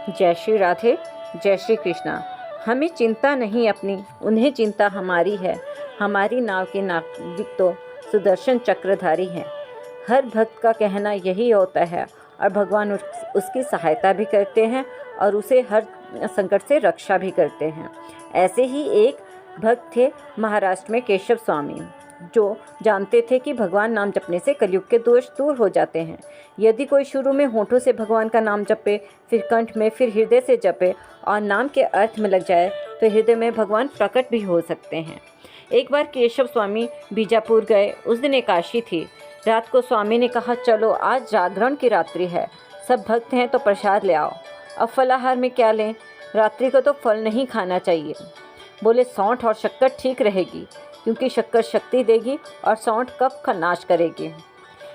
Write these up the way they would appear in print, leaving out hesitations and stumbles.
जय श्री राधे, जय श्री कृष्णा। हमें चिंता नहीं अपनी, उन्हें चिंता हमारी है। हमारी नाव के नाविक तो सुदर्शन चक्रधारी हैं। हर भक्त का कहना यही होता है और भगवान उसकी सहायता भी करते हैं और उसे हर संकट से रक्षा भी करते हैं। ऐसे ही एक भक्त थे महाराष्ट्र में केशव स्वामी, जो जानते थे कि भगवान नाम जपने से कलयुग के दोष दूर हो जाते हैं। यदि कोई शुरू में होठों से भगवान का नाम जपे, फिर कंठ में, फिर हृदय से जपे और नाम के अर्थ में लग जाए तो हृदय में भगवान प्रकट भी हो सकते हैं। एक बार केशव स्वामी बीजापुर गए। उस दिन एकादशी थी। रात को स्वामी ने कहा, चलो आज जागरण की रात्रि है, सब भक्त हैं तो प्रसाद ले आओ। अब फलाहार में क्या लें? रात्रि को तो फल नहीं खाना चाहिए। बोले, सौंठ और शक्कर ठीक रहेगी, क्योंकि शक्कर शक्ति देगी और सौंठ कफ का नाश करेगी।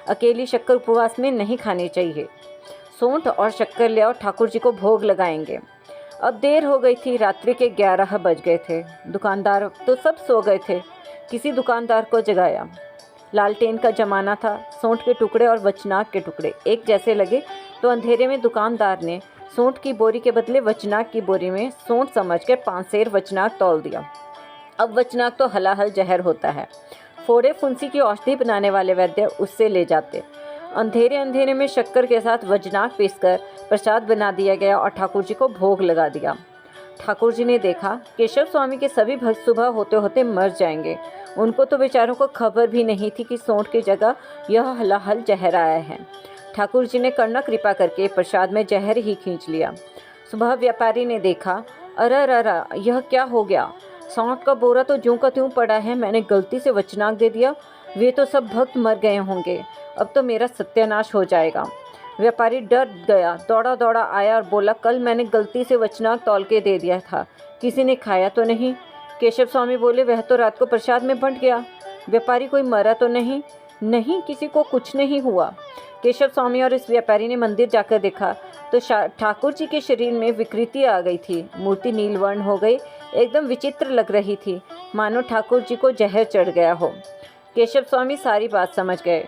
अकेली शक्कर उपवास में नहीं खानी चाहिए। सौंठ और शक्कर ले आओ, ठाकुर जी को भोग लगाएंगे। अब देर हो गई थी, रात्रि के 11 बज गए थे। दुकानदार तो सब सो गए थे। किसी दुकानदार को जगाया। लालटेन का ज़माना था। सौंठ के टुकड़े और वचनाक के टुकड़े एक जैसे लगे तो अंधेरे में दुकानदार ने सौंठ की बोरी के बदले वचनाक की बोरी में सौंठ समझकर 5 सेर वचनाक तौल दिया। अब वचनाक तो हलाहल जहर होता है। फोड़े फुंसी की औषधि बनाने वाले वैद्य उससे ले जाते। अंधेरे में शक्कर के साथ वचनाक पीसकर प्रसाद बना दिया गया और ठाकुर जी को भोग लगा दिया। ठाकुर जी ने देखा केशव स्वामी के सभी भक्त सुबह होते होते मर जाएंगे। उनको तो बेचारों को खबर भी नहीं थी कि सौंठ की जगह यह हलाहल जहर आया है। ठाकुर जी ने करुणा कृपा करके प्रसाद में जहर ही खींच लिया। सुबह व्यापारी ने देखा, अरे यह क्या हो गया? सौंठ का बोरा तो ज्यों का त्यों पड़ा है, मैंने गलती से वचनाक दे दिया। वे तो सब भक्त मर गए होंगे, अब तो मेरा सत्यानाश हो जाएगा। व्यापारी डर गया, दौड़ा आया और बोला, कल मैंने गलती से वचनाक तौल के दे दिया था, किसी ने खाया तो नहीं? केशव स्वामी बोले, वह तो रात को प्रसाद में बंट गया। व्यापारी, कोई मरा तो नहीं? नहीं, किसी को कुछ नहीं हुआ। केशव स्वामी और इस व्यापारी ने मंदिर जाकर देखा तो ठाकुर जी के शरीर में विकृति आ गई थी। मूर्ति नीलवर्ण हो गई, एकदम विचित्र लग रही थी, मानो ठाकुर जी को जहर चढ़ गया हो। केशव स्वामी सारी बात समझ गए।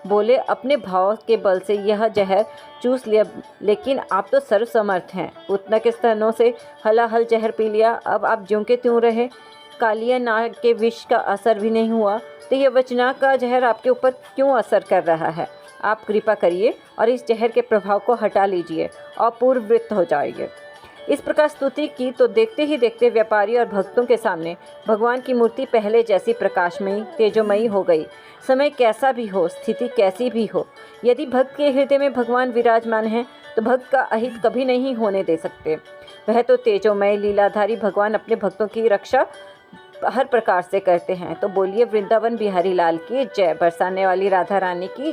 बोले, अपने भाव के बल से यह जहर चूस लिया, लेकिन आप तो सर्वसमर्थ हैं। उतना के स्तनों से हलाहल जहर पी लिया, अब आप ज्यों के त्यों रहे। कालिया नाग के विष का असर भी नहीं हुआ, तो यह वचनाक का जहर आपके ऊपर क्यों असर कर रहा है? आप कृपा करिए और इस जहर के प्रभाव को हटा लीजिए और पूर्ववृत्त हो जाइए। इस प्रकार स्तुति की तो देखते ही देखते व्यापारी और भक्तों के सामने भगवान की मूर्ति पहले जैसी प्रकाशमयी तेजोमयी हो गई। समय कैसा भी हो, स्थिति कैसी भी हो, यदि भक्त के हृदय में भगवान विराजमान है तो भक्त का अहित कभी नहीं होने दे सकते। वह तो तेजोमय लीलाधारी भगवान अपने भक्तों की रक्षा हर प्रकार से करते हैं। तो बोलिए वृंदावन बिहारी लाल की जय। बरसाने वाली राधा रानी की